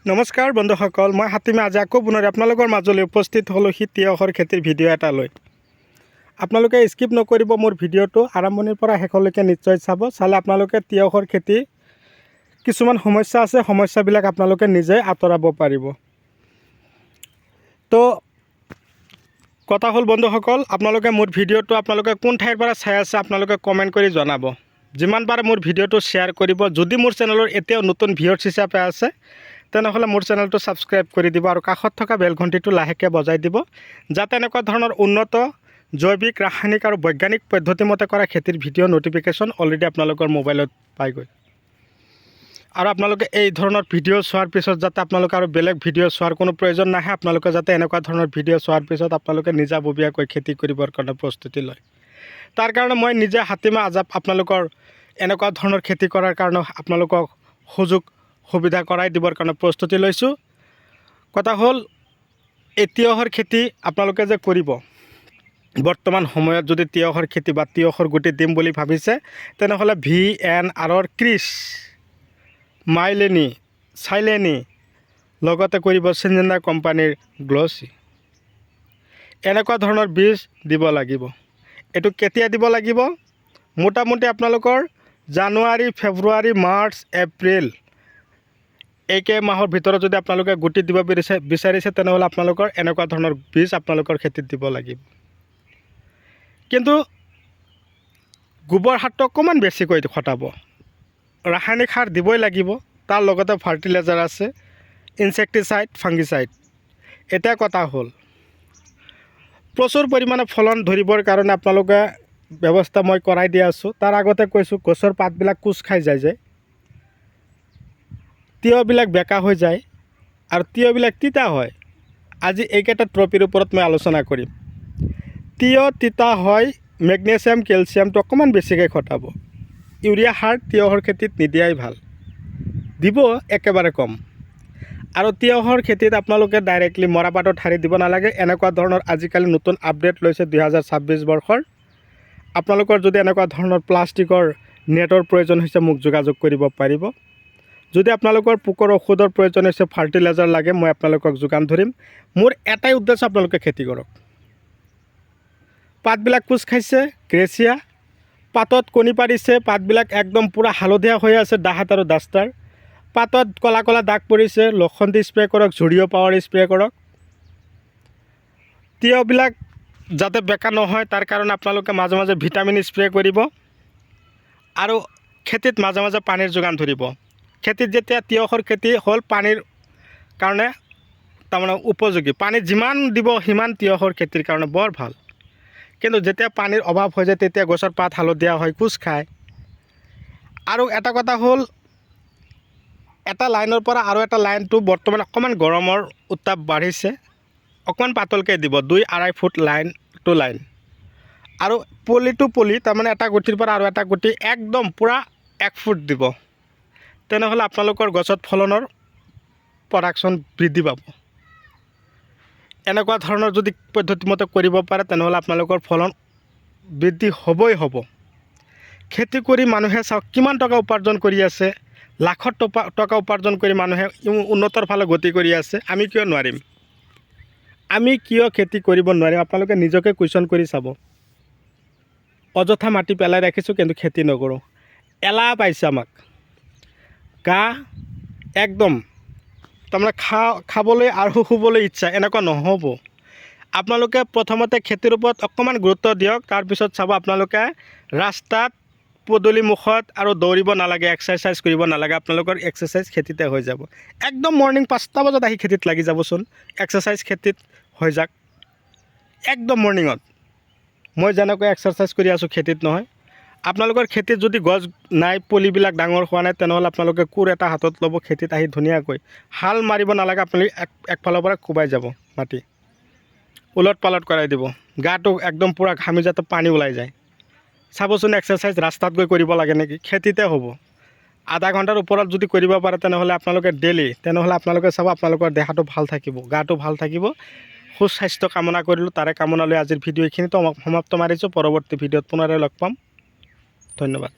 নমস্কাৰ বন্ধুসকল, মই হাতীমে আজি আকৌ পুনৰ আপোনালোকৰ মাজলৈ উপস্থিত হ'লোঁ তিয়হৰ খেতিৰ ভিডিঅ' এটা লৈ। আপোনালোকে স্কিপ নকৰিব, মোৰ ভিডিঅ'টো আৰম্ভণিৰ পৰা শেষলৈকে নিশ্চয় চালে আপোনালোকে তিয়হৰ খেতি কিছুমান সমস্যা আছে, সমস্যাবিলাক আপোনালোকে নিজে আঁতৰাব পাৰিব। তো কথা হ'ল বন্ধুসকল, আপোনালোকে মোৰ ভিডিঅ'টো আপোনালোকে কোন ঠাইৰ পৰা চাই আছে আপোনালোকে কমেণ্ট কৰি জনাব। যিমান পাৰে মোৰ ভিডিঅ'টো শ্বেয়াৰ কৰিব। যদি মোৰ চেনেলৰ এতিয়াও নতুন ভিউৱাৰ্ছ হিচাপে আছে তেনেহ'লে মোৰ চেনেলটো ছাবস্ক্ৰাইব কৰি দিব আৰু কাষত থকা বেল ঘণ্টিটো লাহেকৈ বজাই দিব, যাতে এনেকুৱা ধৰণৰ উন্নত জৈৱিক, ৰাসায়নিক আৰু বৈজ্ঞানিক পদ্ধতিমতে কৰা খেতিৰ ভিডিঅ' ন'টিফিকেশ্যন অলৰেডি আপোনালোকৰ মোবাইলত পাইগৈ। আৰু আপোনালোকে এই ধৰণৰ ভিডিঅ' চোৱাৰ পিছত যাতে আপোনালোকে আৰু বেলেগ ভিডিঅ' চোৱাৰ কোনো প্ৰয়োজন নাহে, আপোনালোকে যাতে এনেকুৱা ধৰণৰ ভিডিঅ' চোৱাৰ পিছত আপোনালোকে নিজাববীয়াকৈ খেতি কৰিবৰ কাৰণে প্ৰস্তুতি লয়। তাৰ কাৰণে মই নিজে হাতীমে আজাব আপোনালোকৰ এনেকুৱা ধৰণৰ খেতি কৰাৰ কাৰণে আপোনালোকক সুবিধা কৰাই দিবৰ কাৰণে প্ৰস্তুতি লৈছোঁ। কথা হ'ল, এই তিয়হৰ খেতি আপোনালোকে যে কৰিব, বৰ্তমান সময়ত যদি তিয়হৰ খেতি বা তিয়হৰ গুটি দিম বুলি ভাবিছে তেনেহ'লে VNR ক্ৰিছ, মাইলেনি, চাইলেনি, লগতে কৰিব চিনজেণ্ডা কোম্পানীৰ গ্ল'ছি, এনেকুৱা ধৰণৰ বীজ দিব লাগিব। এইটো কেতিয়া দিব লাগিব? মোটামুটি আপোনালোকৰ জানুৱাৰী, ফেব্ৰুৱাৰী, মাৰ্চ, এপ্ৰিল এইকে মাহৰ ভিতৰত যদি আপোনালোকে গুটি দিব বিচাৰিছে তেনেহ'লে আপোনালোকৰ এনেকুৱা ধৰণৰ বীজ আপোনালোকৰ খেতিত দিব লাগিব। কিন্তু গোবৰ সাৰটো অকণমান বেছিকৈ খটাব, ৰাসায়নিক সাৰ দিবই লাগিব, তাৰ লগতে ফাৰ্টিলাইজাৰ আছে, ইনছেক্টিচাইড, ফাংগিচাইড। এতিয়া কথা হ'ল, প্ৰচুৰ পৰিমাণে ফলন ধৰিবৰ কাৰণে আপোনালোকে ব্যৱস্থা মই কৰাই দি আছোঁ। তাৰ আগতে কৈছোঁ, গছৰ পাতবিলাক কোচ খাই যায় যে, তিয়হবিলাক বেকা হৈ যায় আৰু তিয়হবিলাক তিতা হয়। আজি এইকেইটা ট্ৰপিৰ ওপৰত মই আলোচনা কৰিম। তিয়হ তিতা হয়, মেগনেছিয়াম, কেলছিয়ামটো অকণমান বেছিকৈ খটাব। ইউৰিয়া সাৰ তিয়হৰ খেতিত নিদিয়াই ভাল, দিব একেবাৰে কম। আৰু তিয়হৰ খেতিত আপোনালোকে ডাইৰেক্টলি মৰাপাটৰ ঠাৰি দিব নালাগে। এনেকুৱা ধৰণৰ আজিকালি নতুন আপডেট লৈছে 2026 বৰ্ষৰ। আপোনালোকৰ যদি এনেকুৱা ধৰণৰ প্লাষ্টিকৰ নেটৰ প্ৰয়োজন হৈছে মোক যোগাযোগ কৰিব পাৰিব। যদি আপোনালোকৰ পোকৰ ঔষধৰ প্ৰয়োজন হৈছে, ফাৰ্টিলাইজাৰ লাগে, মই আপোনালোকক যোগান ধৰিম। মোৰ এটাই উদ্দেশ্য, আপোনালোকে খেতি কৰক। পাতবিলাক কোচ খাইছে, গ্ৰেচিয়া, পাতত কণী পাৰিছে, পাতবিলাক একদম পূৰা হালধীয়া হৈ আছে, দাহাত আৰু ডাষ্টাৰ, পাতত ক'লা ক'লা দাগ পৰিছে, লোখন দি স্প্ৰে কৰক, জুৰিঅ' পাৱাৰ স্প্ৰে কৰক। তিয়হবিলাক যাতে বেকা নহয় তাৰ কাৰণে আপোনালোকে মাজে মাজে ভিটামিন স্প্ৰে কৰিব আৰু খেতিত মাজে মাজে পানীৰ যোগান ধৰিব। খেতিত যেতিয়া তিয়হৰ খেতি হ'ল, পানীৰ কাৰণে তাৰমানে উপযোগী, পানী যিমান দিব সিমান তিয়হৰ খেতিৰ কাৰণে বৰ ভাল। কিন্তু যেতিয়া পানীৰ অভাৱ হৈ যায় তেতিয়া গছৰ পাত হালধীয়া হয়, কোচ খায়। আৰু এটা কথা হ'ল, এটা লাইনৰ পৰা আৰু এটা লাইনটো বৰ্তমান অকণমান গৰমৰ উত্তাপ বাঢ়িছে, অকণমান পাতলকৈ দিব, 2-2.5 ফুট লাইন টু লাইন। আৰু পলি টু পলি, তাৰমানে এটা গুটিৰ পৰা আৰু এটা গুটি একদম পূৰা 1 ফুট দিব। তেনেহ'লে আপোনালোকৰ গছত ফলনৰ প্ৰডাকশ্যন বৃদ্ধি পাব। এনেকুৱা ধৰণৰ যদি পদ্ধতিমতে কৰিব পাৰে তেনেহ'লে আপোনালোকৰ ফলন বৃদ্ধি হ'বই হ'ব। খেতি কৰি মানুহে চাওক কিমান টকা উপাৰ্জন কৰি আছে, লাখত টকা উপাৰ্জন কৰি মানুহে উন্নতৰ ফালে গতি কৰি আছে। আমি কিয় নোৱাৰিম? আমি কিয় খেতি কৰিব নোৱাৰিম? আপোনালোকে নিজকে কুৱেশ্যন কৰি চাব। অযথা মাটি পেলাই ৰাখিছোঁ কিন্তু খেতি নকৰোঁ, এলাহ পাইছে আমাক। গা একদম তাৰমানে খাবলৈ আৰু শুবলৈ ইচ্ছা, এনেকুৱা নহ'ব। আপোনালোকে প্ৰথমতে খেতিৰ ওপৰত অকণমান গুৰুত্ব দিয়ক, তাৰপিছত চাব আপোনালোকে ৰাস্তাত, পদূলিমুখত আৰু দৌৰিব নালাগে, এক্সাৰচাইজ কৰিব নালাগে। আপোনালোকৰ এক্সাৰচাইজ খেতিতে হৈ যাব। একদম মৰ্ণিং 5টা বজাত আহি খেতিত লাগি যাবচোন, এক্সাৰচাইজ খেতিত হৈ যাওক একদম মৰ্ণিঙত। মই যেনেকৈ এক্সাৰচাইজ কৰি আছোঁ খেতিত নহয়। আপোনালোকৰ খেতিত যদি গছ নাই, পুলিবিলাক ডাঙৰ হোৱা নাই, তেনেহ'লে আপোনালোকে কোৰ এটা হাতত ল'ব, খেতিত আহি ধুনীয়াকৈ হাল মাৰিব নালাগে। আপোনালোকে একফালৰ পৰা কোবাই যাব, মাটি ওলট পালট কৰাই দিব, গাটো একদম পূৰা ঘামি যাতে পানী ওলাই যায়। চাবচোন এক্সাৰচাইজ ৰাস্তাত গৈ কৰিব লাগে নেকি? খেতিতে হ'ব। আধা ঘণ্টাৰ ওপৰত যদি কৰিব পাৰে তেনেহ'লে আপোনালোকে ডেইলি, তেনেহ'লে আপোনালোকে চাব আপোনালোকৰ দেহাটো ভাল থাকিব, গাটো ভাল থাকিব। সুস্বাস্থ্য কামনা কৰিলোঁ। তাৰে কামনা লৈ আজিৰ ভিডিঅ' এইখিনিতে সমাপ্ত মাৰিছোঁ। পৰৱৰ্তী ভিডিঅ'ত পুনৰাই লগ পাম। ধন্যবাদ।